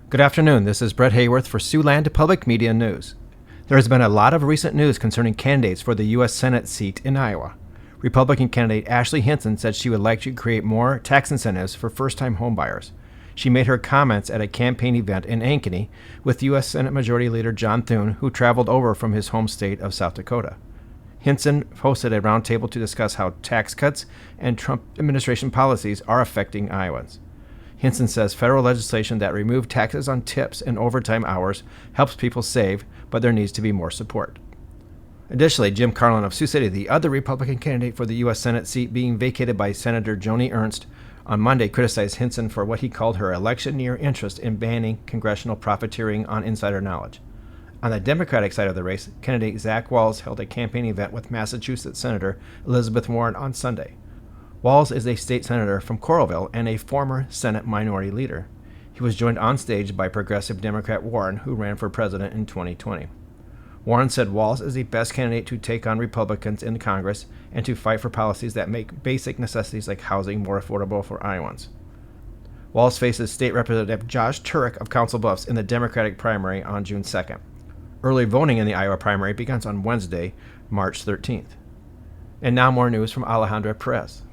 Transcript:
Good afternoon. This is Brett Hayworth for Siouxland Public Media News. There has been a lot of recent news concerning candidates for the U.S. Senate seat in Iowa. Republican candidate Ashley Hinson said she would like to create more tax incentives for first-time homebuyers. She made her comments at a campaign event in Ankeny with U.S. Senate Majority Leader John Thune, who traveled over from his home state of South Dakota. Hinson hosted a roundtable to discuss how tax cuts and Trump administration policies are affecting Iowans. Hinson says federal legislation that removed taxes on tips and overtime hours helps people save, but there needs to be more support. Additionally, Jim Carlin of Sioux City, the other Republican candidate for the U.S. Senate seat being vacated by Senator Joni Ernst, on Monday criticized Hinson for what he called her electioneer interest in banning congressional profiteering on insider knowledge. On the Democratic side of the race, candidate Zach Wahls held a campaign event with Massachusetts Senator Elizabeth Warren on Sunday. Wahls is a state senator from Coralville and a former Senate minority leader. He was joined on stage by progressive Democrat Warren, who ran for president in 2020. Warren said Wahls is the best candidate to take on Republicans in Congress and to fight for policies that make basic necessities like housing more affordable for Iowans. Wahls faces State Representative Josh Turek of Council Bluffs in the Democratic primary on June 2nd. Early voting in the Iowa primary begins on Wednesday, March 13th. And now more news from Alejandra Perez.